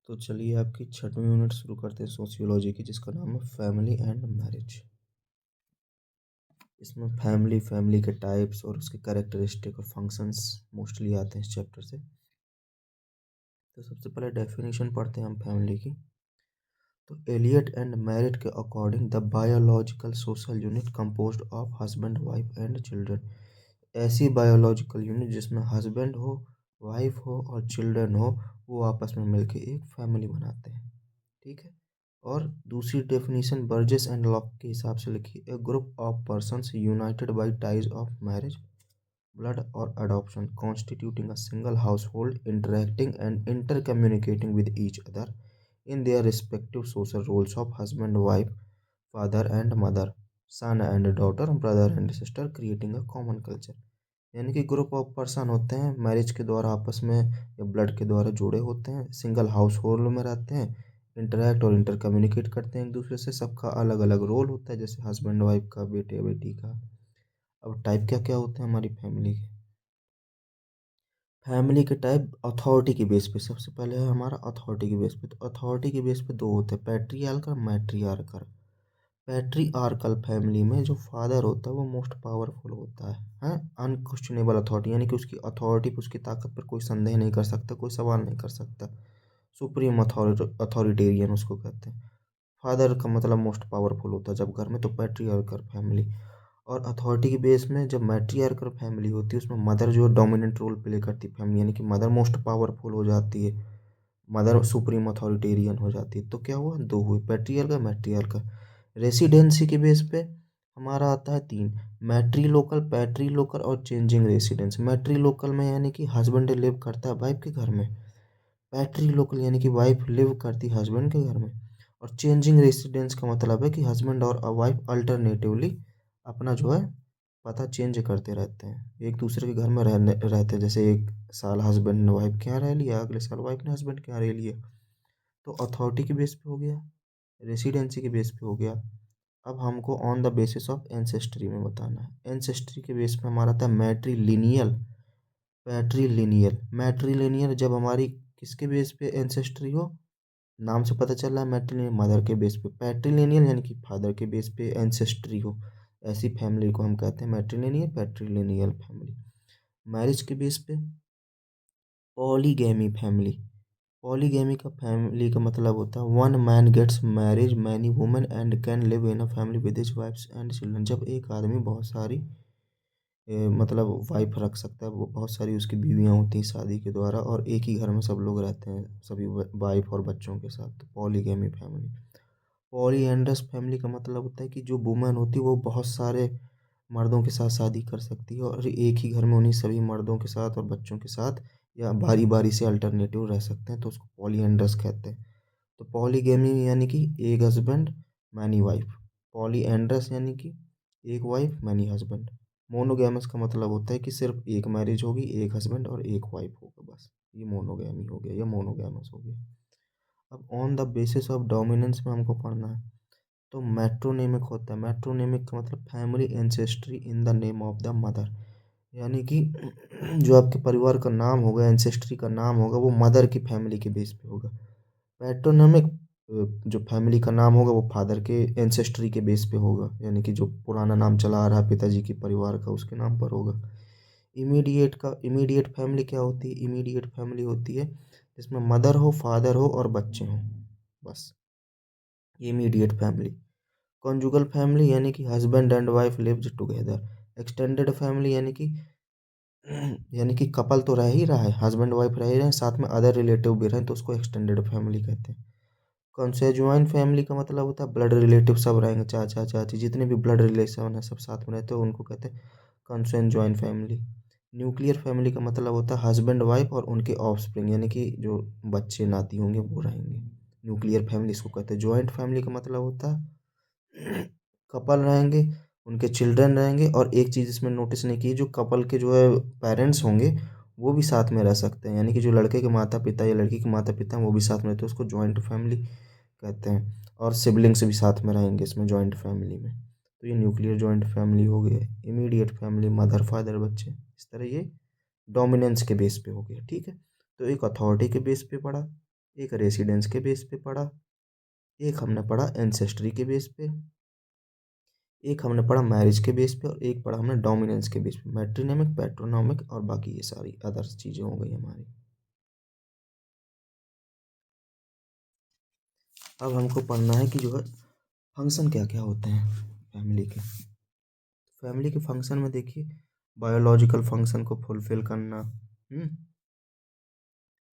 तो चलिए आपकी 6वीं यूनिट शुरू करते हैं सोशियोलॉजी की, जिसका नाम है फैमिली एंड मैरिज। इसमें फैमिली के टाइप्स और उसके कैरेक्टरिस्टिक और फंक्शंस मोस्टली आते हैं इस चैप्टर से। तो सबसे पहले डेफिनेशन पढ़ते हैं हम फैमिली की। तो एलियट एंड मैरिट के according the biological social unit composed of husband wife and children. ऐसी बायोलॉजिकल यूनिट जिसमें हस्बैंड हो, वाइफ हो और चिल्ड्रन हो, वो आपस में मिलके एक फैमिली बनाते हैं। ठीक है। और दूसरी डेफिनेशन बर्जेस एंड लॉक के हिसाब से लिखी, a group of persons united by ties of marriage, blood or adoption constituting a single household interacting and intercommunicating with each other in their respective social roles of husband wife, father and mother, son and daughter, brother and sister, creating a common culture. यानी कि group of person होते हैं, marriage के द्वारा आपस में या blood के द्वारा जुड़े होते हैं, सिंगल हाउस होल्ड में रहते हैं, इंटरेक्ट और इंटर कम्युनिकेट करते हैं एक दूसरे से। सबका अलग अलग रोल होता है, जैसे हस्बैंड वाइफ का, बेटे बेटी का। अब टाइप क्या क्या होते हैं हमारी फैमिली के? फैमिली के टाइप अथॉरिटी के बेस पे। सबसे पहले है हमारा अथॉरिटी के बेस पे। तो अथॉरिटी के बेस पे दो होते हैं, पैट्रियार्कल, मैट्रियार्कल। पैट्रियार्कल फैमिली में जो फादर होता है वो मोस्ट पावरफुल होता है अनक्वेश्चनेबल अथॉरिटी, यानी कि उसकी अथॉरिटी पर, उसकी ताकत पर कोई संदेह नहीं कर सकता, कोई सवाल नहीं कर सकता। सुप्रीम अथॉरिटेरियन उसको कहते हैं। फादर का मतलब मोस्ट पावरफुल होता है जब घर में, तो पैट्रियार्कल फैमिली। और अथॉरिटी के बेस में जब मैट्रियार्कल फैमिली होती है, उसमें मदर जो डोमिनेंट रोल प्ले करती है फैमिली, यानी कि मदर मोस्ट पावरफुल हो जाती है, मदर सुप्रीम अथॉरिटेरियन हो जाती है। तो क्या हुआ, दो हुए, पैट्रियार्कल मैट्रियार्कल। रेसिडेंसी के बेस पे हमारा आता है तीन, मैट्री लोकल, पैट्री लोकल और चेंजिंग रेसिडेंस। मैट्री लोकल में यानी कि हस्बैंड लिव करता है वाइफ के घर में, पैट्री लोकल यानी कि वाइफ लिव करती है हस्बैंड के घर में, और चेंजिंग रेसिडेंस का मतलब है कि हस्बैंड और वाइफ अल्टरनेटिवली अपना जो है पता चेंज करते रहते हैं, एक दूसरे के घर में रहते हैं। जैसे एक साल हस्बैंड ने वाइफ के यहाँ रह लिया, अगले साल वाइफ ने हस्बैंड के यहाँ रह लिया। तो अथॉरिटी के बेस पे हो गया, रेसिडेंसी के बेस पे हो गया। अब हमको on the basis of ancestry में बताना है। एंसेस्ट्री के बेस पे हमारा था मैट्रीलिनियल, पैट्रीलिनियल। मैट्रीलिनियल जब हमारी किसके बेस पे एंसेस्ट्री हो, नाम से पता चल रहा है मैट्रीलिनियल मदर के बेस पे। पैट्रीलिनियल यानी कि फादर के बेस पे एंसेस्ट्री हो, ऐसी फैमिली को हम कहते हैं मैट्रीलिनियल, पैट्रीलिनियल फैमिली। मैरिज के बेस पे पॉलीगैमी फैमिली। पॉलीगैमी का फैमिली का मतलब होता है one man gets marriage many women and can live in a family with his wives and children. जब एक आदमी बहुत सारी मतलब वाइफ रख सकता है, वो बहुत सारी उसकी बीवियाँ होती हैं शादी के द्वारा, और एक ही घर में सब लोग रहते हैं सभी वाइफ और बच्चों के साथ, तो पॉलीगैमी फैमिली। पॉलीएंड्रस फैमिली का मतलब होता है कि जो वुमेन होती है वो बहुत सारे मर्दों के साथ शादी कर सकती है, और एक ही घर में उन्हीं सभी मर्दों के साथ और बच्चों के साथ या बारी बारी से अल्टरनेटिव रह सकते हैं, तो उसको पॉलीएंड्रस कहते हैं। तो पॉलीगैमी यानी कि एक हस्बैंड मैनी वाइफ, पॉलीएंड्रस यानी कि एक वाइफ मैनी हस्बैंड। मोनोगैमस का मतलब होता है कि सिर्फ एक मैरिज होगी, एक हस्बैंड और एक वाइफ होगा, बस ये मोनोगैमी हो गया या मोनोगैमस हो गया। अब on the basis of dominance में हमको पढ़ना है। तो मैट्रोनेमिक होता है, मैट्रोनेमिक का मतलब family ancestry in the name of the mother, यानी कि जो आपके परिवार का नाम होगा, एंसेस्ट्री का नाम होगा, वो मदर की फैमिली के बेस पे होगा। पैट्रोनमिक जो फैमिली का नाम होगा वो फादर के एंसेस्ट्री के बेस पे होगा, यानी कि जो पुराना नाम चला आ रहा है पिताजी के परिवार का, उसके नाम पर होगा। इमीडिएट फैमिली क्या होती है? इमीडिएट फैमिली होती है जिसमें मदर हो, फादर हो और बच्चे हों, बस ये इमीडिएट फैमिली। कॉन्जुगल फैमिली यानी कि husband and wife lives together. Extended family यानी कि कपल तो रह ही रहा है, हस्बैंड वाइफ रह ही रहे हैं, साथ में अदर रिलेटिव भी रहे, तो उसको एक्सटेंडेड फैमिली कहते हैं। कंसेजुआइन फैमिली का मतलब होता है ब्लड रिलेटिव सब रहेंगे, चाचा चाची जितने भी ब्लड रिलेशन है सब साथ में रहते हैं, उनको कहते हैं कंसेजुआइन फैमिली। न्यूक्लियर फैमिली का मतलब होता है हस्बैंड वाइफ और उनके ऑफस्प्रिंग, यानी कि जो बच्चे नाती होंगे वो रहेंगे, न्यूक्लियर फैमिली इसको कहते हैं। जॉइंट फैमिली का मतलब होता है कपल रहेंगे, उनके चिल्ड्रन रहेंगे, और एक चीज़ इसमें नोटिस नहीं की, जो कपल के जो है पेरेंट्स होंगे वो भी साथ में रह सकते हैं, यानी कि जो लड़के के माता पिता या लड़की के माता पिता हैं वो भी साथ में रहते हैं, उसको जॉइंट फैमिली कहते हैं। और सिबलिंग्स भी साथ में रहेंगे इसमें जॉइंट फैमिली में। तो ये न्यूक्लियर जॉइंट फैमिली हो गया। इमीडिएट फैमिली मदर फादर बच्चे, इस तरह ये डोमिनेंस के बेस पे हो गया। ठीक है, तो एक अथॉरिटी के बेस पे पढ़ा, एक रेसिडेंस के बेस पे पढ़ा, एक हमने पढ़ा एंसेस्ट्री के बेस पे, एक हमने पढ़ा मैरिज के बेस पे, और एक पढ़ा हमने डोमिनेंस के बेस पे, मैट्रिनोमिक, पैट्रोनोमिक, और बाकी ये सारी अदर्स चीज़ें हो गई हमारी। अब हमको पढ़ना है कि जो है फंक्शन क्या क्या होते हैं फैमिली के। फैमिली के फंक्शन में देखिए, बायोलॉजिकल फंक्शन को फुलफिल करना,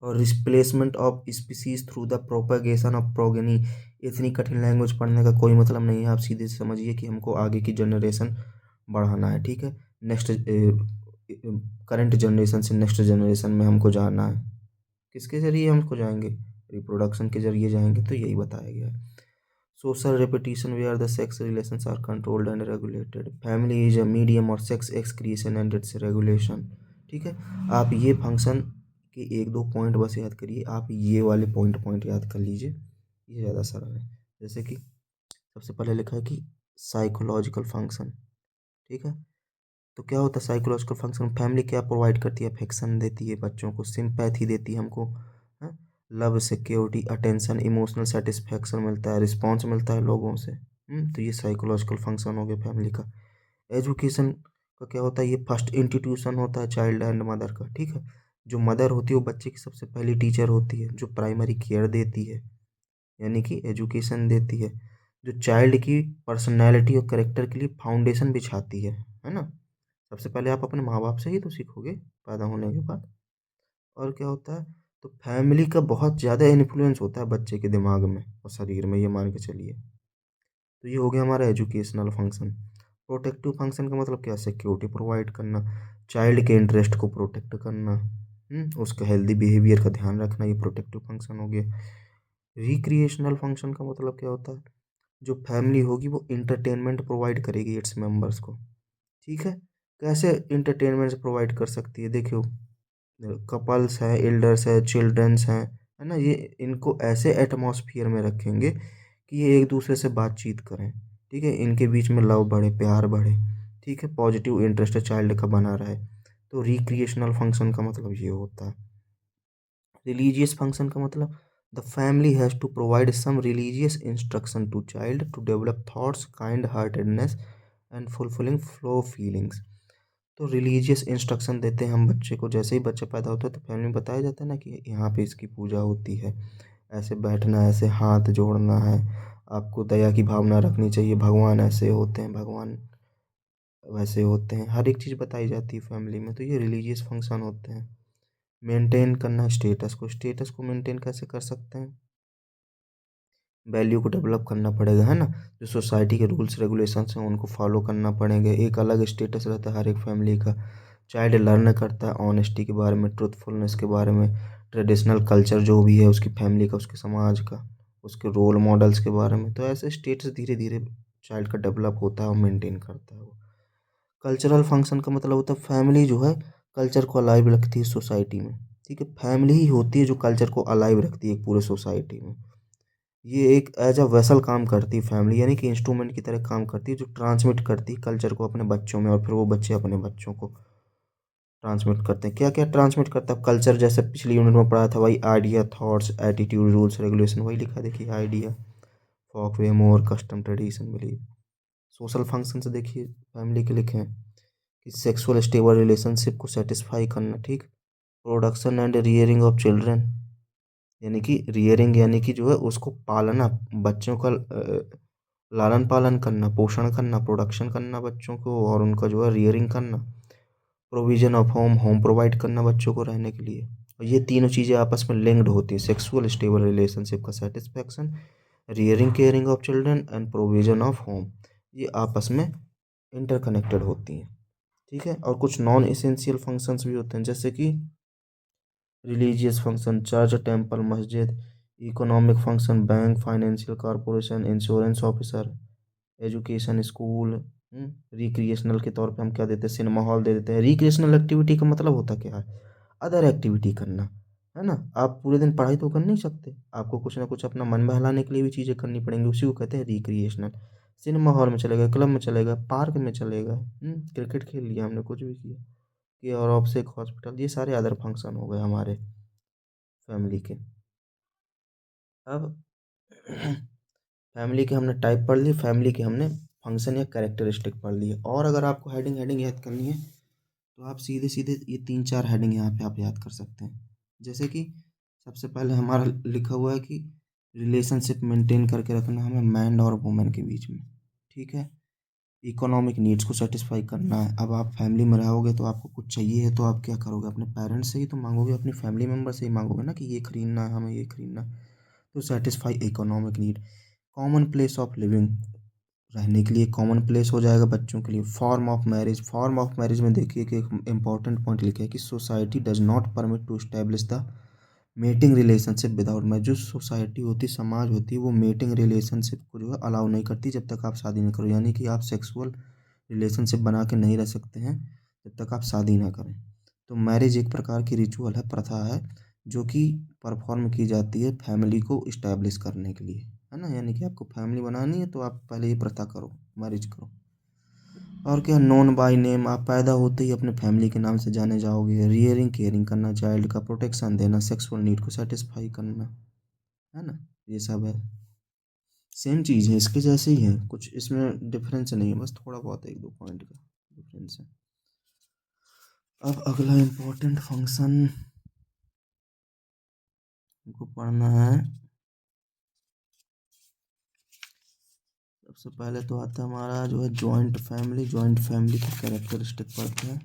और replacement of species through the propagation of progeny. इतनी कठिन लैंग्वेज पढ़ने का कोई मतलब नहीं है, आप सीधे से समझिए कि हमको आगे की जनरेशन बढ़ाना है, ठीक है। नेक्स्ट करंट जनरेशन से नेक्स्ट जनरेशन में हमको जाना है। किसके जरिए हमको जाएंगे? रिप्रोडक्शन के जरिए जाएंगे, तो यही बताया गया है। Social repetition where the sex relations are controlled and regulated. Family is a medium or sex expression and its regulation. ठीक है, आप ये फंक्शन के एक दो पॉइंट बस याद करिए, आप ये वाले पॉइंट पॉइंट याद कर लीजिए, ये ज़्यादा सरल है। जैसे कि सबसे पहले लिखा है कि साइकोलॉजिकल फंक्शन, ठीक है। तो क्या होता है साइकोलॉजिकल फंक्शन? फैमिली क्या प्रोवाइड करती है? अफेक्शन देती है बच्चों को, सिंपैथी देती है हमको, हाँ, love, security, attention, emotional satisfaction मिलता है, रिस्पॉन्स मिलता है लोगों से। तो ये साइकोलॉजिकल फंक्शन हो गया फैमिली का। एजुकेशन का क्या होता है? ये फर्स्ट इंस्टीट्यूशन होता है चाइल्ड एंड मदर का, ठीक है। जो मदर होती है वो बच्चे की सबसे पहली टीचर होती है, जो प्राइमरी केयर देती है, यानी कि एजुकेशन देती है, जो चाइल्ड की पर्सनैलिटी और करेक्टर के लिए फाउंडेशन बिछाती है ना। सबसे पहले आप अपने माँ बाप से ही तो सीखोगे पैदा होने के बाद। और क्या होता है? तो फैमिली का बहुत ज़्यादा इन्फ्लुएंस होता है बच्चे के दिमाग में और शरीर में, ये मान के चलिए। तो ये हो गया हमारा एजुकेशनल फंक्शन। प्रोटेक्टिव फंक्शन का मतलब क्या? सिक्योरिटी प्रोवाइड करना, चाइल्ड के इंटरेस्ट को प्रोटेक्ट करना, उसका हेल्दी बिहेवियर का ध्यान रखना, ये प्रोटेक्टिव फंक्शन हो गया। रिक्रिएशनल फंक्शन का मतलब क्या होता है? जो फैमिली होगी वो इंटरटेनमेंट प्रोवाइड करेगी इट्स मेंबर्स को, ठीक है। कैसे इंटरटेनमेंट प्रोवाइड कर सकती है? देखियो, कपल्स हैं, एल्डर्स हैं, चिल्ड्रंस हैं, है ना, ये इनको ऐसे एटमॉस्फियर में रखेंगे कि ये एक दूसरे से बातचीत करें, ठीक है, इनके बीच में लव बढ़े, प्यार बढ़े, ठीक है, पॉजिटिव इंटरेस्ट चाइल्ड का बना रहे। तो रिक्रिएशनल फंक्शन का मतलब ये होता है। रिलीजियस फंक्शन का मतलब the family has to provide some religious instruction to child to develop thoughts, kind heartedness and fulfilling flow feelings. तो रिलीजियस इंस्ट्रक्शन देते हैं हम बच्चे को, जैसे ही बच्चा पैदा होता है तो फैमिली में बताया जाता है ना कि यहाँ पे इसकी पूजा होती है, ऐसे बैठना है, ऐसे हाथ जोड़ना है, आपको दया की भावना रखनी चाहिए, भगवान ऐसे होते हैं, भगवान वैसे होते हैं, हर एक चीज़ बताई जाती है फैमिली में। तो ये रिलीजियस फंक्शन होते हैं। मेंटेन करना स्टेटस को मेंटेन कैसे कर सकते हैं? वैल्यू को डेवलप करना पड़ेगा, है ना। जो सोसाइटी के रूल्स रेगुलेशंस हैं उनको फॉलो करना पड़ेंगे। एक अलग स्टेटस रहता है हर एक फैमिली का। चाइल्ड लर्न करता है ऑनेस्टी के बारे में, ट्रुथफुलनेस के बारे में, ट्रेडिशनल कल्चर जो भी है उसकी फैमिली का, उसके समाज का, उसके रोल मॉडल्स के बारे में। तो ऐसे स्टेटस धीरे धीरे चाइल्ड का डेवलप होता है और मेंटेन करता है वो। कल्चरल फंक्शन का मतलब होता है फैमिली जो है कल्चर को अलाइव रखती है सोसाइटी में, ठीक है। फैमिली ही होती है जो कल्चर को अलाइव रखती है पूरे सोसाइटी में। ये एक एज अ वेसल काम करती है फैमिली, यानी कि इंस्ट्रूमेंट की तरह काम करती है जो ट्रांसमिट करती है कल्चर को अपने बच्चों में, और फिर वो बच्चे अपने बच्चों को ट्रांसमिट करते हैं। क्या क्या ट्रांसमिट करता है कल्चर? जैसे पिछली यूनिट में पढ़ा था, वही idea, thoughts, attitude, rules regulation, वही लिखा देखिए, idea, folkways, mores, custom, tradition, believe. Social function से देखिए फैमिली के लिखे हैं कि सेक्सुअल स्टेबल रिलेशनशिप को सेटिस्फाई करना, ठीक, production and rearing of children, यानी कि रियरिंग यानी कि जो है उसको पालना, बच्चों का लालन पालन करना, पोषण करना, प्रोडक्शन करना बच्चों को, और उनका जो है रियरिंग करना। Provision of home, home provide करना बच्चों को रहने के लिए। और ये तीनों चीज़ें आपस में लिंक्ड होती हैं, सेक्सुअल स्टेबल रिलेशनशिप का satisfaction, rearing caring of children and provision of home, ये आपस में इंटरकनेक्टेड होती हैं, ठीक है। और कुछ नॉन एसेंशियल फंक्शंस भी होते हैं, जैसे कि रिलीजियस फंक्शन, चर्च, टेम्पल, मस्जिद, economic function, bank, financial corporation, insurance officer, education, school. Recreational के तौर पे हम क्या देते हैं? सिनेमा हॉल दे देते हैं। रिक्रिएशनल एक्टिविटी का मतलब होता क्या है? अदर एक्टिविटी करना, है ना। आप पूरे दिन पढ़ाई तो कर नहीं सकते, आपको कुछ ना कुछ अपना मन बहलाने के लिए भी चीज़ें करनी पड़ेंगी, उसी को कहते हैं रिक्रिएशनल। सिनेमा हॉल में चले गए, क्लब में चले गए, पार्क में चले गए, क्रिकेट खेल लिया हमने, कुछ भी किया कि, और ऑफ से एक हॉस्पिटल, ये सारे अदर फंक्शन हो गए हमारे फैमिली के। अब फैमिली के हमने टाइप पढ़ लिए, फैमिली के हमने फंक्शन या कैरेक्टरिस्टिक पढ़ लिए। और अगर आपको हेडिंग हेडिंग याद करनी है तो आप सीधे सीधे ये 3-4 हेडिंग यहाँ पे आप याद कर सकते हैं। जैसे कि सबसे पहले हमारा लिखा हुआ है कि रिलेशनशिप मेंटेन करके रखना हमें मैन और वुमेन के बीच में, ठीक है। इकोनॉमिक नीड्स को सेटिस्फाई करना है। अब आप फैमिली में रहोगे तो आपको कुछ चाहिए है तो आप क्या करोगे, अपने पेरेंट्स से ही तो मांगोगे, अपनी फैमिली मेम्बर से ही मांगोगे ना कि ये खरीदना है, हमें ये खरीदना है। तो satisfy economic need. Common place of living, रहने के लिए कॉमन प्लेस हो जाएगा बच्चों के लिए। Form of marriage, form of marriage में देखिए कि एक इंपॉर्टेंट पॉइंट लिखा है कि society does not permit to establish the mating relationship without marriage. जो सोसाइटी होती, समाज होती है, वो मेटिंग रिलेशनशिप को जो है अलाउ नहीं करती जब तक आप शादी नहीं करो। यानी कि आप सेक्सुअल रिलेशनशिप बना के नहीं रह सकते हैं जब तक आप शादी ना करें। तो मैरिज एक प्रकार की रिचुअल है, प्रथा है, जो कि परफॉर्म की जाती है फैमिली को इस्टेब्लिश करने के लिए, है ना। यानी कि आपको फैमिली बनानी है तो आप पहले ये प्रथा करो, मैरिज करो। और क्या, नोन बाय नेम, आप पैदा होते ही अपने फैमिली के नाम से जाने जाओगे। रियरिंग, केयरिंग करना, चाइल्ड का प्रोटेक्शन देना, सेक्सुअल नीड को सेटिस्फाई करना, है ना। ये सब है, सेम चीज़ है, इसके जैसे ही है, कुछ इसमें डिफरेंस नहीं है, बस थोड़ा बहुत एक दो पॉइंट का डिफरेंस है। अब अगला इम्पोर्टेंट फंक्शन हमको पढ़ना है। सबसे पहले तो आता है हमारा जो है जॉइंट फैमिली। जॉइंट फैमिली का कैरेक्टरिस्टिक पढ़ते हैं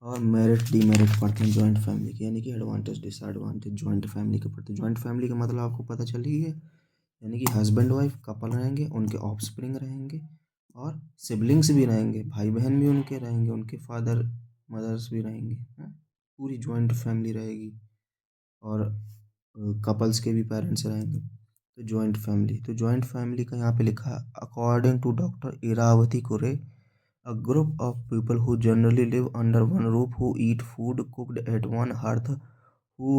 और मेरिट डीमेरिट पढ़ते हैं जॉइंट फैमिली की, यानी कि एडवांटेज डिसएडवांटेज जॉइंट फैमिली के पढ़ते हैं। जॉइंट फैमिली का मतलब आपको पता चल ही है, यानी कि हस्बैंड वाइफ कपल रहेंगे, उनके ऑफस्प्रिंग रहेंगे और सिबलिंग्स भी रहेंगे, भाई बहन भी उनके रहेंगे, उनके फादर मदर्स भी रहेंगे, हैं? पूरी जॉइंट फैमिली रहेगी। और कपल्स के भी पेरेंट्स रहेंगे। तो जॉइंट फैमिली का यहाँ पे लिखा है, according to doctor Irawati Karve, a group of people who generally live under one roof, who eat food cooked at one hearth, who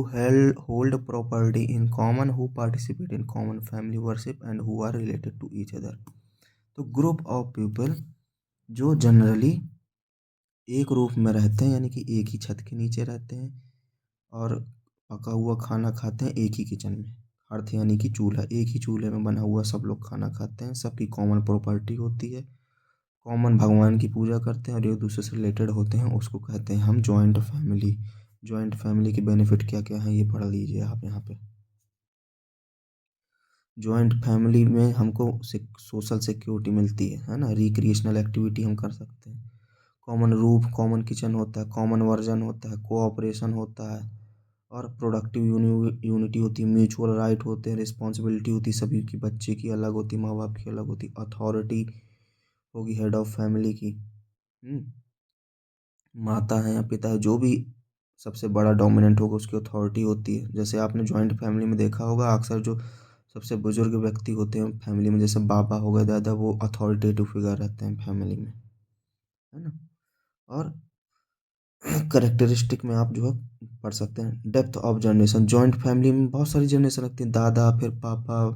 hold property in common, who participate in common family worship, and who are related to each other। तो group of people जो generally एक roof में रहते हैं, यानी कि एक ही छत के नीचे रहते हैं और पका हुआ खाना खाते हैं एक ही किचन में। अर्थ यानी कि चूल्हा, एक ही चूल्हे में बना हुआ सब लोग खाना खाते हैं, सबकी कॉमन प्रॉपर्टी होती है, कॉमन भगवान की पूजा करते हैं और एक दूसरे से रिलेटेड होते हैं, उसको कहते हैं हम जॉइंट फैमिली। जॉइंट फैमिली के बेनिफिट क्या क्या हैं ये पढ़ लीजिए आप यहाँ पे। जॉइंट फैमिली में हमको सोशल सिक्योरिटी मिलती है ना, रिक्रिएशनल एक्टिविटी हम कर सकते हैं, कॉमन रूफ, कॉमन किचन होता है, कॉमन वर्जन होता है, कोऑपरेशन होता है और प्रोडक्टिव यूनिटी होती है, म्यूचुअल राइट होते हैं, रिस्पॉन्सिबिलिटी होती है, सभी की, बच्चे की अलग होती, माँ बाप की अलग होती, अथॉरिटी होगी हेड ऑफ फैमिली की। माता है या पिता है, जो भी सबसे बड़ा डोमिनेंट होगा उसकी अथॉरिटी होती है। जैसे आपने जॉइंट फैमिली में देखा होगा, अक्सर जो सबसे बुजुर्ग व्यक्ति होते हैं फैमिली में, जैसे बाबा हो गए, दादा, वो अथॉरिटेटिव फिगर रहते हैं फैमिली में, है ना। और करेक्टरिस्टिक में आप जो है पढ़ सकते हैं, depth of generation. Joint family में बहुत सारी जनरेशन लगती है, दादा, फिर पापा,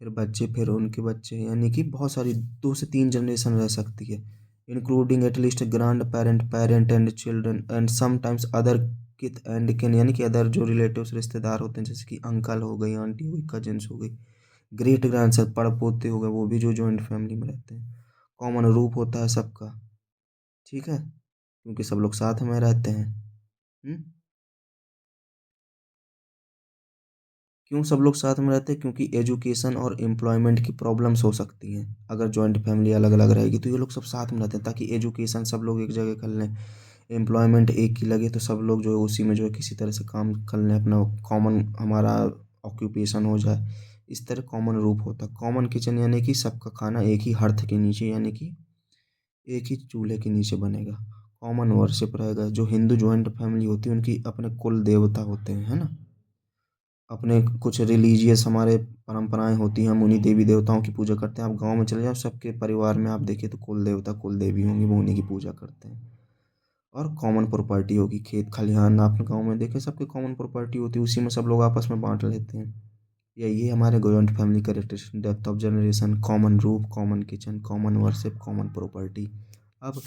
फिर बच्चे, फिर उनके बच्चे, यानी कि बहुत सारी 2 से 3 जनरेशन रह सकती है, including at least grand parent, parent and children and sometimes other किथ एंड किन, यानी कि अदर जो रिलेटिव्स रिश्तेदार होते हैं, जैसे कि अंकल हो गई, आंटी हो गई, कजिन्स हो गई, ग्रेट ग्रैंडसन, पड़पोते हो गए, वो भी जो जॉइंट फैमिली में रहते हैं। कॉमन रूप होता है सबका, ठीक है, क्योंकि सब लोग साथ में रहते हैं। हम्म क्यों सब लोग साथ में रहते हैं, क्योंकि एजुकेशन और एम्प्लॉयमेंट की प्रॉब्लम्स हो सकती हैं अगर जॉइंट फैमिली अलग अलग रहेगी, तो ये लोग सब साथ में रहते हैं ताकि एजुकेशन सब लोग एक जगह कर लें, एम्प्लॉयमेंट एक ही लगे, तो सब लोग जो है उसी में जो है किसी तरह से काम कर लें, अपना कॉमन हमारा ऑक्यूपेशन हो जाए। इस तरह कॉमन रूप होता है। कॉमन किचन यानी कि सबका खाना एक ही हर्थ के नीचे, यानी कि एक ही चूल्हे के नीचे बनेगा। कॉमन वर्शिप रहेगा, जो हिंदू जॉइंट फैमिली होती है उनकी अपने कुल देवता होते हैं, है ना। अपने कुछ रिलीजियस हमारे परंपराएं होती हैं, हम उन्हीं देवी देवताओं की पूजा करते हैं। आप गांव में चले जाओ, सबके परिवार में आप देखिए तो कुल देवता कुल देवी होंगी, वो उन्हीं की पूजा करते हैं। और कॉमन प्रॉपर्टी होगी, खेत खलिहान, आपने गांव में देखे सबके कॉमन प्रॉपर्टी होती है, उसी में सब लोग आपस में बांट लेते हैं। यही है हमारे joint family characteristic, depth of generation, common roof, common kitchen, common worship, common property. अब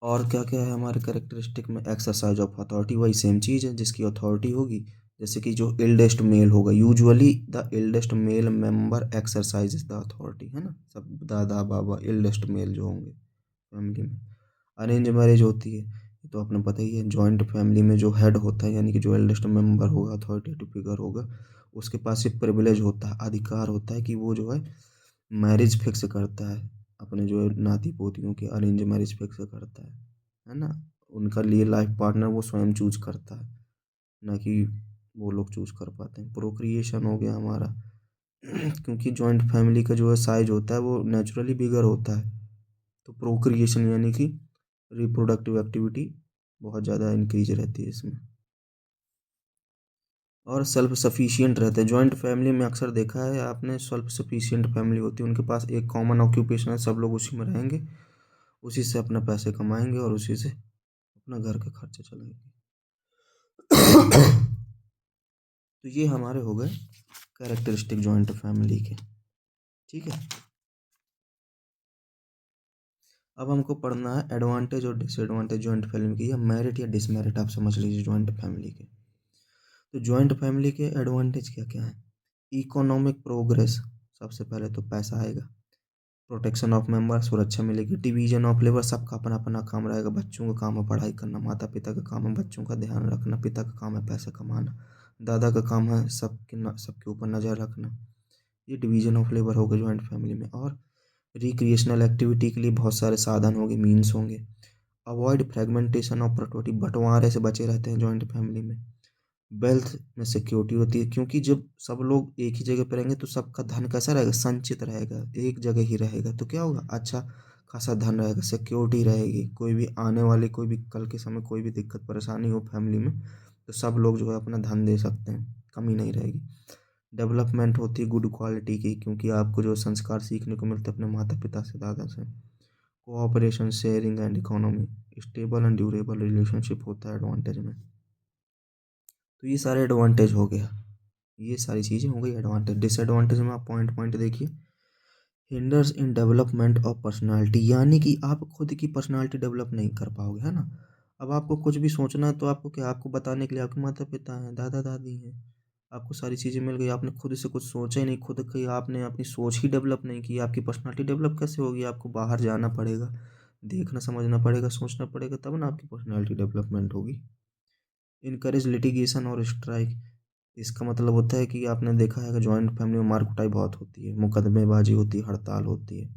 और क्या क्या है हमारे कैरेक्टरिस्टिक में, एक्सरसाइज ऑफ अथॉरिटी वही सेम चीज़ है, जिसकी अथॉरिटी होगी, जैसे कि जो एल्डेस्ट मेल होगा, usually the eldest male member exercise the authority, है ना, सब दादा बाबा एल्डेस्ट मेल जो होंगे फैमिली में। अरेंज मैरिज होती है, ये तो आपने पता ही है, जॉइंट फैमिली में जो हेड होता है यानी कि जो एल्डेस्ट मेंबर होगा, अथॉरिटेटिव फिगर होगा, उसके पास ये प्रिविलेज होता है, अधिकार होता है कि वो जो है मैरिज फिक्स करता है, अपने जो है नाती पोतियों की अरेंज मैरिज फिक्स करता है ना। उनका लिए लाइफ पार्टनर वो स्वयं चूज करता है, ना कि वो लोग चूज कर पाते हैं। प्रोक्रिएशन हो गया हमारा क्योंकि जॉइंट फैमिली का जो है साइज होता है वो नेचुरली बिगर होता है, तो प्रोक्रिएशन यानी कि रिप्रोडक्टिव एक्टिविटी बहुत ज़्यादा इंक्रीज रहती है इसमें। और सेल्फ सफिशिएंट रहते हैं जॉइंट फैमिली में, अक्सर देखा है आपने, सेल्फ सफिशिएंट फैमिली होती है, उनके पास एक कॉमन ऑक्यूपेशन है, सब लोग उसी में रहेंगे, उसी से अपना पैसे कमाएंगे और उसी से अपना घर का खर्चा चलाएंगे। तो ये हमारे हो गए कैरेक्टरिस्टिक जॉइंट फैमिली के। ठीक है, अब हमको पढ़ना है एडवांटेज और डिसएडवांटेज जॉइंट फैमिली की, या मेरिट या डिसमेरिट आप समझ लीजिए जॉइंट फैमिली के। तो जॉइंट फैमिली के एडवांटेज क्या क्या है? इकोनॉमिक प्रोग्रेस, सबसे पहले तो पैसा आएगा। प्रोटेक्शन ऑफ मेंबर, सुरक्षा मिलेगी। डिवीजन ऑफ लेबर, सबका अपना अपना काम रहेगा, बच्चों का काम है पढ़ाई करना, माता पिता का काम है बच्चों का ध्यान रखना, पिता का काम है पैसा कमाना, दादा का काम है सबके ऊपर नज़र रखना। ये डिवीजन ऑफ लेबर होगा जॉइंट फैमिली में। और रिक्रिएशनल एक्टिविटी के लिए बहुत सारे साधन होंगे, मीन्स होंगे। अवॉइड फ्रेगमेंटेशन ऑफ प्रॉपर्टी, बंटवारे से बचे रहते हैं जॉइंट फैमिली में। वेल्थ में सिक्योरिटी होती है, क्योंकि जब सब लोग एक ही जगह पर रहेंगे तो सबका धन कैसा रहेगा, संचित रहेगा, एक जगह ही रहेगा, तो क्या होगा, अच्छा खासा धन रहेगा, सिक्योरिटी रहेगी, कोई भी आने वाले कोई भी कल के समय कोई भी दिक्कत परेशानी हो फैमिली में तो सब लोग जो है अपना धन दे सकते हैं, कमी नहीं रहेगी। डेवलपमेंट होती है गुड क्वालिटी की, क्योंकि आपको जो संस्कार सीखने को मिलते हैं अपने माता पिता से, दादा से। Cooperation, sharing and economy, stable and durable relationship होता है एडवांटेज में। तो ये सारे एडवांटेज हो गया, ये सारी चीज़ें हो गई एडवांटेज। डिसएडवांटेज में आप पॉइंट पॉइंट देखिए। Hinders in development of personality, यानी कि आप खुद की पर्सनालिटी डेवलप नहीं कर पाओगे, है ना। अब आपको कुछ भी सोचना है तो आपको क्या, आपको बताने के लिए आपके माता पिता हैं, दादा दादी हैं, आपको सारी चीज़ें मिल गई, आपने खुद से कुछ सोचा ही नहीं, खुद की आपने अपनी सोच ही डेवलप नहीं की, आपकी पर्सनालिटी डेवलप कैसे होगी? आपको बाहर जाना पड़ेगा, देखना समझना पड़ेगा, सोचना पड़ेगा, तब ना आपकी पर्सनालिटी डेवलपमेंट होगी। इनकरेज लिटिगेशन और स्ट्राइक, इसका मतलब होता है कि आपने देखा है कि जॉइंट फैमिली में मार कुटाई बहुत होती है, मुकदमेबाजी होती है, हड़ताल होती है।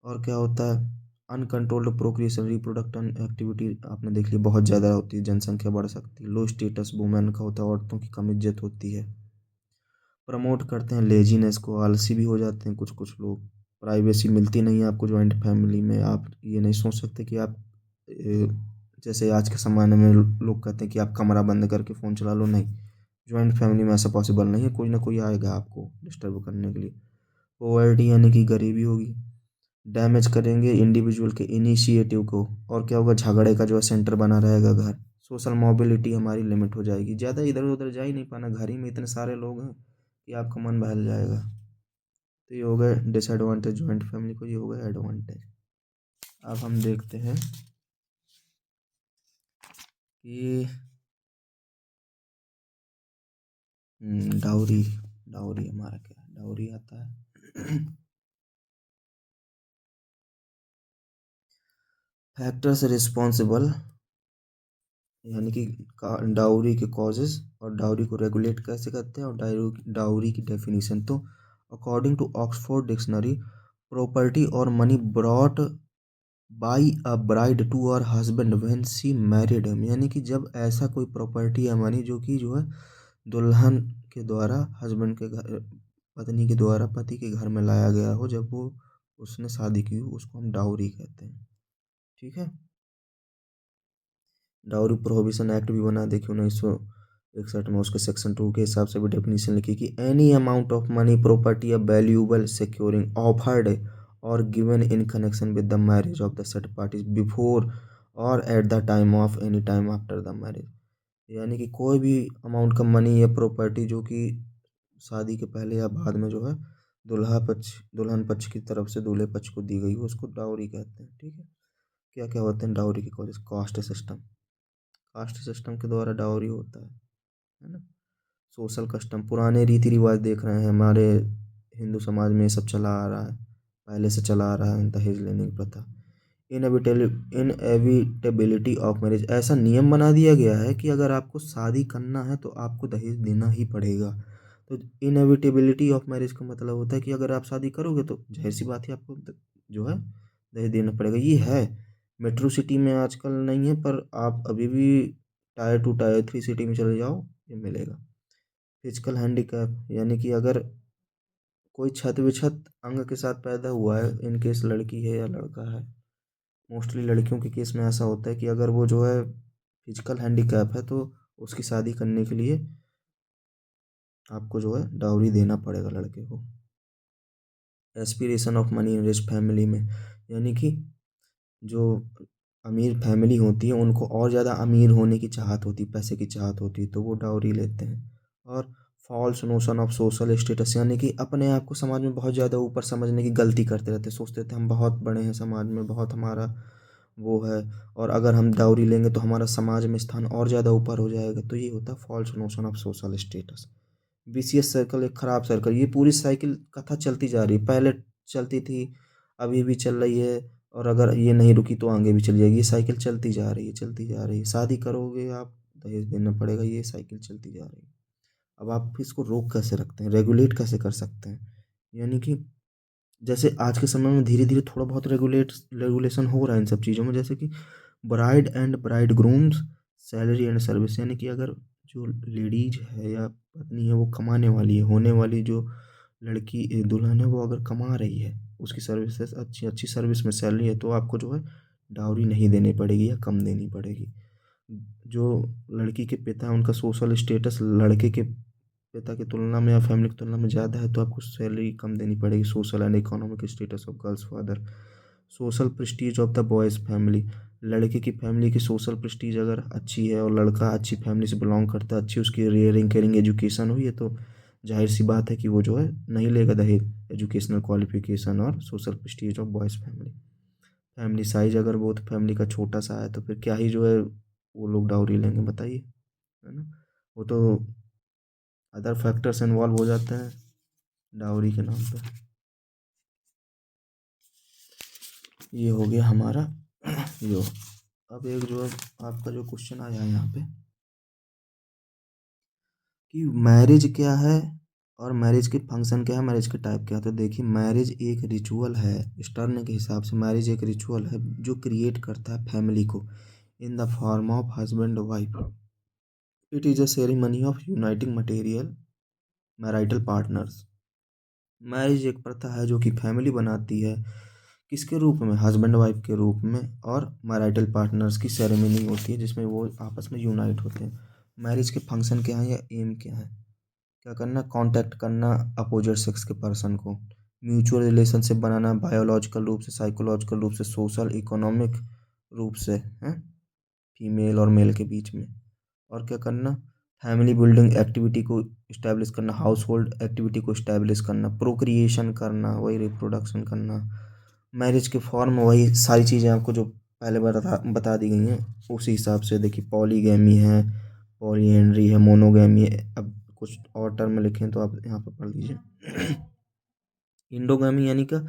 और क्या होता है, अनकंट्रोल्ड प्रोक्रिएशन, रिप्रोडक्शन एक्टिविटी आपने देख ली बहुत ज़्यादा होती है, जनसंख्या बढ़ सकती है। लो स्टेटस वुमेन का होता है, औरतों की कम इज्जत होती है। प्रमोट करते हैं लेजीनेस को, आलसी भी हो जाते हैं कुछ कुछ लोग। प्राइवेसी मिलती नहीं है आपको जॉइंट फैमिली में, आप ये नहीं सोच सकते कि आप ए, जैसे आज के ज़माने में लोग कहते हैं कि आप कमरा बंद करके फ़ोन चला लो, नहीं, जॉइंट फैमिली में ऐसा पॉसिबल नहीं है, कोई ना कोई आएगा आपको डिस्टर्ब करने के लिए। पॉवर्टी यानी कि गरीबी होगी। डैमेज करेंगे इंडिविजुअल के इनिशिएटिव को, और क्या होगा, झगड़े का जो है सेंटर बना रहेगा घर। सोशल मोबिलिटी हमारी लिमिट हो जाएगी, ज़्यादा इधर उधर जा ही नहीं पाना, घर ही में इतने सारे लोग हैं कि आपका मन बहल जाएगा। तो ये हो गए डिसएडवांटेज जॉइंट फैमिली को, ये हो गए एडवांटेज। अब हम देखते हैं कि डाउरी, डाउरी हमारा क्या है, डाउरी आता है फैक्टर्स रिस्पॉन्सिबल, यानी कि डाउरी के कॉजेज, और डाउरी को रेगुलेट कैसे करते हैं, और डाउरी की डेफिनेशन। तो according to Oxford dictionary, property और money brought by a bride to her husband when she married him, यानी कि जब ऐसा कोई प्रॉपर्टी या मनी जो कि जो है दुल्हन के द्वारा हस्बैंड के घर, पत्नी के द्वारा पति के घर में लाया गया हो, जब वो उसने शादी की हो, उसको हम डाउरी कहते हैं। ठीक है, डाउरी प्रोहिबिशन एक्ट भी बना, देखिए 1961 में, उसके सेक्शन 2 के हिसाब से भी डेफिनेशन लिखी कि any amount of money property या valuable security offered or given in connection with the marriage of the said parties before or at the time of any time after the marriage, यानी कि कोई भी amount का money या property जो कि शादी के पहले या बाद में जो है दुल्हा पक्ष दुल्हन पक्ष की तरफ से दूल्हे पक्ष को दी गई हो, उसको डाउरी कहते हैं। ठीक है, क्या क्या होते हैं डाउरी के कॉजेज? कास्ट सिस्टम के द्वारा डाउरी होता है ना। सोशल कस्टम, पुराने रीति रिवाज देख रहे हैं हमारे हिंदू समाज में, ये सब चला आ रहा है, पहले से चला आ रहा है दहेज लेने की प्रथा। इनएविटेबिलिटी ऑफ मैरिज, ऐसा नियम बना दिया गया है कि अगर आपको शादी करना है तो आपको दहेज देना ही पड़ेगा। तो इनएविटेबिलिटी ऑफ मैरिज का मतलब होता है कि अगर आप शादी करोगे तो जाहिर सी बात है आपको जो है दहेज देना पड़ेगा। ये है, मेट्रो सिटी में आजकल नहीं है, पर आप अभी भी टायर 2 टायर 3 सिटी में चले जाओ, ये मिलेगा। फिजिकल हैंडीकैप, यानी कि अगर कोई छत विछत अंग के साथ पैदा हुआ है, इन केस लड़की है या लड़का है, मोस्टली लड़कियों के केस में ऐसा होता है कि अगर वो जो है फिजिकल हैंडीकैप है तो उसकी शादी करने के लिए आपको जो है डाउरी देना पड़ेगा लड़के को। Aspiration of money in rich family में, यानी कि जो अमीर फैमिली होती है उनको और ज़्यादा अमीर होने की चाहत होती, पैसे की चाहत होती, तो वो डाउरी लेते हैं। और false notion of social status, यानी कि अपने आप को समाज में बहुत ज़्यादा ऊपर समझने की गलती करते रहते, सोचते थे हम बहुत बड़े हैं समाज में, बहुत हमारा वो है, और अगर हम डाउरी लेंगे तो हमारा समाज में स्थान और ज़्यादा ऊपर हो जाएगा। तो ये होता है false notion of social status. Vicious circle, एक खराब सर्कल, ये पूरी साइकिल कथा चलती जा रही है, पहले चलती थी, अभी भी चल रही है, और अगर ये नहीं रुकी तो आगे भी चल जाएगी। ये साइकिल चलती जा रही है, चलती जा रही है। शादी करोगे आप, दहेज देना पड़ेगा, ये साइकिल चलती जा रही है। अब आप इसको रोक कैसे रखते हैं, रेगुलेट कैसे कर सकते हैं? यानी कि जैसे आज के समय में धीरे धीरे थोड़ा बहुत रेगुलेशन हो रहा है इन सब चीज़ों में, जैसे कि bride and bride grooms salary and service, यानी कि अगर जो लेडीज है या पत्नी है वो कमाने वाली है, होने वाली जो लड़की दुल्हन है वो अगर कमा रही है, उसकी सर्विसेज अच्छी अच्छी सर्विस में सैलरी है, तो आपको जो है डाउरी नहीं देनी पड़ेगी या कम देनी पड़ेगी। जो लड़की के पिता हैं उनका सोशल स्टेटस लड़के के पिता की तुलना में या फैमिली की तुलना में ज़्यादा है, तो आपको सैलरी कम देनी पड़ेगी। Social and economic status of girls father, social Prestige of the boys family, लड़के की फैमिली की सोशल प्रेस्टीज अगर अच्छी है और लड़का अच्छी फैमिली से बिलोंग करता है, अच्छी उसकी रियरिंग केयरिंग एजुकेशन हुई है, तो जाहिर सी बात है कि वो जो है नहीं लेगा दहेज। एजुकेशनल क्वालिफिकेशन और social Prestige of boys family. Family size अगर बहुत फैमिली का छोटा सा है तो फिर क्या ही जो है वो लोग डाउरी लेंगे, बताइए, है ना। वो तो अदर फैक्टर्स इन्वॉल्व हो जाते हैं डाउरी के नाम पे। ये हो गया हमारा जो, अब एक जो आपका जो क्वेश्चन आया है यहाँ पे कि मैरिज क्या है और मैरिज के फंक्शन क्या है, मैरिज के टाइप क्या है। तो देखिए, मैरिज एक रिचुअल है, इस टर्म के हिसाब से मैरिज एक रिचुअल है जो क्रिएट करता है फैमिली को in the form of husband wife. It is a ceremony of uniting material marital partners. Marriage एक प्रथा है जो कि फैमिली बनाती है, किसके रूप में, हस्बैंड वाइफ के रूप में, और मैरिटल पार्टनर्स की सेरेमनी होती है जिसमें वो आपस में यूनाइट होते हैं। मैरिज के फंक्शन क्या है या एम क्या है? क्या करना, कांटेक्ट करना अपोजिट सेक्स के पर्सन को, म्यूचुअल रिलेशनशिप बनाना, बायोलॉजिकल रूप से, साइकोलॉजिकल रूप से, सोशल इकोनॉमिक रूप से, हैं, फीमेल और मेल के बीच में। और क्या करना, फैमिली बिल्डिंग एक्टिविटी को इस्टेब्लिश करना, हाउस होल्ड एक्टिविटी को इस्टेब्लिश करना, प्रोक्रिएशन करना, वही रिप्रोडक्शन करना। मैरिज के फॉर्म वही सारी चीज़ें आपको जो पहले बता दी गई हैं उसी हिसाब से। देखिए, पॉलीगैमी है, पॉलीएंड्री है, मोनोगैमी है। अब कुछ और टर्म लिखे हैं तो आप यहाँ पर पढ़ लीजिए। इंडोगैमी यानी का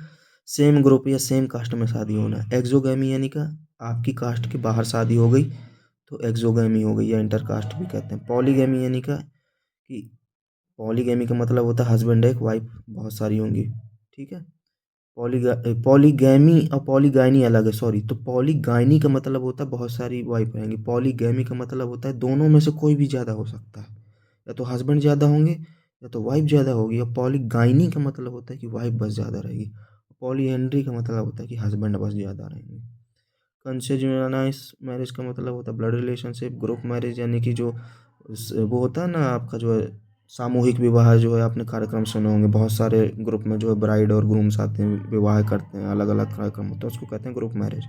सेम ग्रुप या सेम कास्ट में शादी होना। एक्सोगैमी यानी का आपकी कास्ट के बाहर शादी हो गई तो एक्सोगैमी हो गई, या इंटर कास्ट भी कहते हैं। पॉलीगैमी यानी का कि पॉलीगैमी का मतलब होता है हस्बैंड एक वाइफ बहुत सारी होंगी, ठीक है। पॉलीगैमी और पॉलीगाइनी अलग है, सॉरी। तो पॉलीगाइनी का मतलब होता है बहुत सारी वाइफ रहेंगी, पॉलीगैमी का मतलब होता है दोनों में से कोई भी ज़्यादा हो सकता है, या तो हस्बैंड ज़्यादा होंगे या तो वाइफ ज़्यादा होगी। और पॉलीगाइनी का मतलब होता है कि वाइफ बस ज़्यादा रहेगी। पॉलीएंड्री का मतलब होता है कि हस्बैंड बस ज़्यादा रहेंगे। कंसेजुअनाइज मैरिज का मतलब होता है ब्लड रिलेशनशिप। ग्रुप मैरिज यानी कि जो वो होता है ना आपका जो है सामूहिक विवाह, जो है आपने कार्यक्रम सुने होंगे, बहुत सारे ग्रुप में जो है ब्राइड और ग्रूम्स आते हैं, विवाह करते हैं, अलग अलग कार्यक्रम होता है, उसको कहते हैं ग्रुप मैरिज।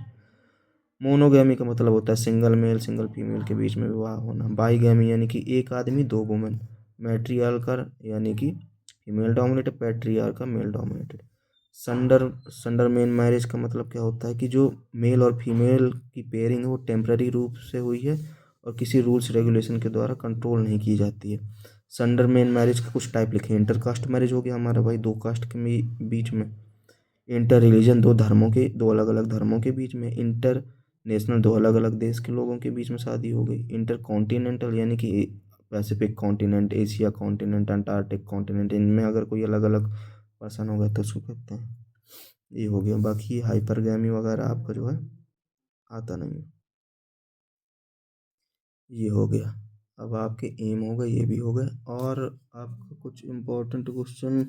मोनोगैमी का मतलब होता है सिंगल मेल सिंगल फीमेल के बीच में विवाह होना। बाईगैमी यानी कि एक आदमी दो वुमेन। मैट्रियार्कल यानी कि female dominated, patriarchal male dominated. संडर संडर मेन मैरिज का मतलब क्या होता है कि जो मेल और फीमेल की पेयरिंग है वो टेम्पररी रूप से हुई है और किसी रूल्स रेगुलेशन के द्वारा कंट्रोल नहीं की जाती है। संडर मेन मैरिज का कुछ टाइप लिखे। इंटर कास्ट मैरिज हो गया हमारा भाई, दो कास्ट के बीच में। इंटर रिलीजन, दो अलग अलग धर्मों के बीच में। इंटर नेशनल, दो अलग अलग देश के लोगों के बीच में शादी हो गई। इंटर कॉन्टिनेंटल यानी कि Pacific continent, Asia continent, Antarctic continent, इनमें अगर कोई अलग अलग पर्सन होगा तो उसको कहते हैं। ये हो गया। बाकी हाइपरगैमी वगैरह आपका जो है आता नहीं है। ये हो गया। अब आपके एम हो गए, ये भी हो गए। और आपका कुछ इम्पोर्टेंट क्वेश्चन,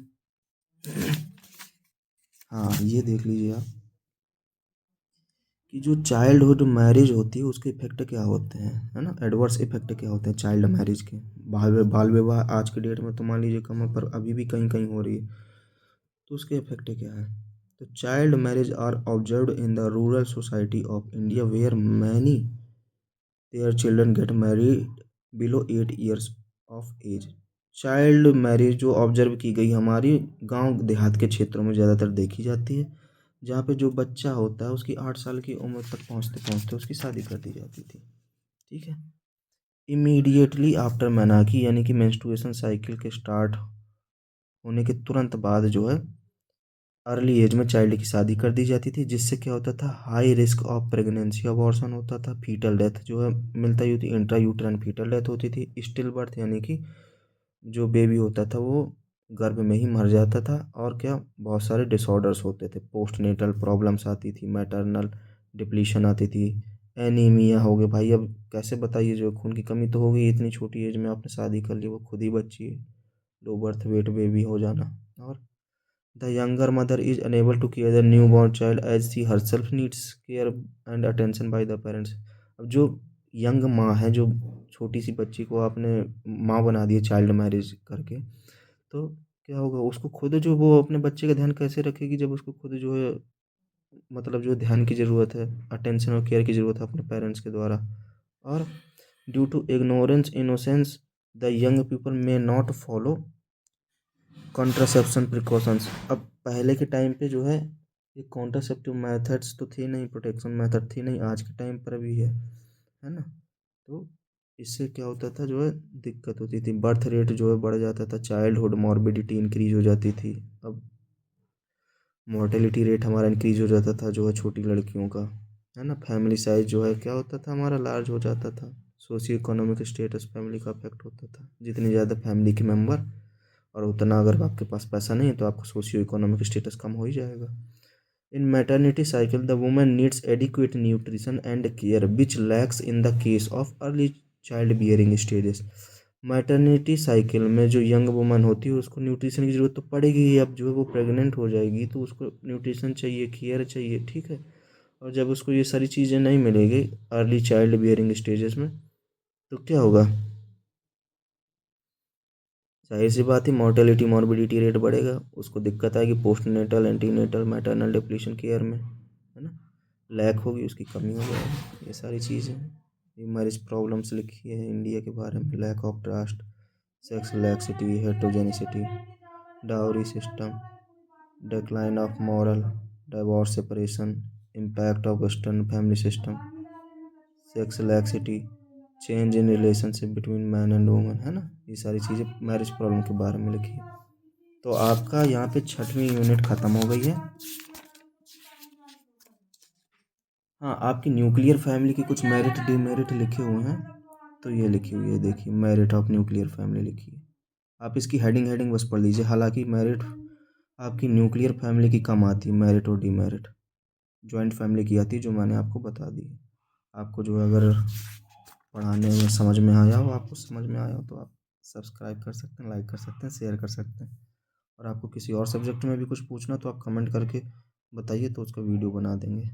हाँ ये देख लीजिए आप कि जो चाइल्डहुड मैरिज होती है उसके इफेक्ट क्या होते हैं, है ना, एडवर्स इफेक्ट क्या होते हैं चाइल्ड मैरिज के। बाल बाल विवाह आज के डेट में तो मान लीजिए कम है, पर अभी भी कहीं कहीं हो रही है। तो उसके इफेक्ट क्या है। तो child marriage are observed in the rural society of India where many their children get married below 8 years of age. Child marriage जो ऑब्जर्व की गई हमारी गांव देहात के क्षेत्रों में ज़्यादातर देखी जाती है, जहाँ पे जो बच्चा होता है उसकी 8 साल की उम्र तक पहुँचते पहुँचते उसकी शादी कर दी जाती थी। ठीक है। इमीडिएटली आफ्टर मेनार्की यानी कि मेंस्ट्रुएशन साइकिल के स्टार्ट होने के तुरंत बाद जो है अर्ली एज में चाइल्ड की शादी कर दी जाती थी, जिससे क्या होता था, high risk of pregnancy abortion होता था, फीटल डेथ जो है मिलता ही होती, इंट्रा यूट्राइन फीटल डेथ होती थी, स्टिल बर्थ यानी कि जो बेबी होता था वो गर्भ में ही मर जाता था, और क्या बहुत सारे डिसऑर्डर्स होते थे, पोस्टनेटल प्रॉब्लम्स आती थी, मैटरनल डिप्लीशन आती थी, एनीमिया हो गए। भाई अब कैसे बताइए, जो खून की कमी तो हो गई, इतनी छोटी एज में आपने शादी कर ली, वो खुद ही बच्ची है, लो बर्थ वेट बेबी हो जाना। और the younger mother is unable to care the new born child as she herself needs care and attention by the parents. अब जो यंग माँ है, जो छोटी सी बच्ची को आपने माँ बना दिया चाइल्ड मैरिज करके, तो क्या होगा, उसको खुद जो वो अपने बच्चे का ध्यान कैसे रखेगी, जब उसको खुद जो है मतलब जो ध्यान की ज़रूरत है, अटेंशन और केयर की ज़रूरत है अपने पेरेंट्स के द्वारा। और due to ignorance innocence the young people may not follow contraception precautions. अब पहले के टाइम पे जो है ये कॉन्ट्रासेप्टिव मेथड्स तो थे नहीं, प्रोटेक्शन मेथड थी नहीं, आज के टाइम पर भी है ना। तो इससे क्या होता था जो है, दिक्कत होती थी, बर्थ रेट जो है बढ़ जाता था, चाइल्डहुड मॉर्बिडिटी इंक्रीज हो जाती थी। अब मोर्टेलिटी रेट हमारा इंक्रीज हो जाता था जो है छोटी लड़कियों का, है ना। फैमिली साइज जो है क्या होता था हमारा, लार्ज हो जाता था। सोशियो इकोनॉमिक स्टेटस फैमिली का अफेक्ट होता था, जितनी ज़्यादा फैमिली के मेंबर और उतना अगर आपके पास पैसा नहीं है तो आपका सोशियो इकोनॉमिक स्टेटस कम हो ही जाएगा। In maternity cycle the women needs adequate nutrition and care which lacks in the case of early child bearing stages. Maternity cycle में जो यंग वुमन होती है उसको न्यूट्रिशन की ज़रूरत तो पड़ेगी ही। अब जो है वो प्रेग्नेंट हो जाएगी तो उसको न्यूट्रिशन चाहिए, केयर चाहिए, ठीक है। और जब उसको ये सारी चीज़ें नहीं मिलेगी अर्ली चाइल्ड बियरिंग स्टेजेस में, तो क्या होगा, जाहिर सी बात है मोर्टेलिटी मॉर्बिडिटी रेट बढ़ेगा, उसको दिक्कत आएगी post natal, antenatal, maternal depletion care में, है ना। लैक होगी, उसकी कमी हो जाएगी, ये सारी चीज़ें। ये मैरिज प्रॉब्लम्स लिखी है इंडिया के बारे में, lack of trust, sex laxity, heterogenicity, dowry system, decline of moral, divorce separation, impact of western family system, sex laxity, change in relationship between man and woman, है ना। ये सारी चीज़ें मैरिज प्रॉब्लम के बारे में लिखी है। तो आपका यहाँ पे 6वीं यूनिट ख़त्म हो गई है। हाँ, आपकी न्यूक्लियर फैमिली की कुछ मेरिट डिमेरिट लिखे हुए हैं, तो ये लिखी हुई है, देखिए मेरिट ऑफ न्यूक्लियर फैमिली लिखी है। आप इसकी हेडिंग हेडिंग बस पढ़ लीजिए। हालांकि मेरिट आपकी न्यूक्लियर फैमिली की कम आती है, मेरिट और डिमेरिट जॉइंट फैमिली की आती है, जो मैंने आपको बता दी है। आपको जो है अगर पढ़ाने में समझ में आया हो, आपको समझ में आया हो तो आप सब्सक्राइब कर सकते हैं, लाइक कर सकते हैं, शेयर कर सकते हैं। और आपको किसी और सब्जेक्ट में भी कुछ पूछना तो आप कमेंट करके बताइए, तो उसका वीडियो बना देंगे।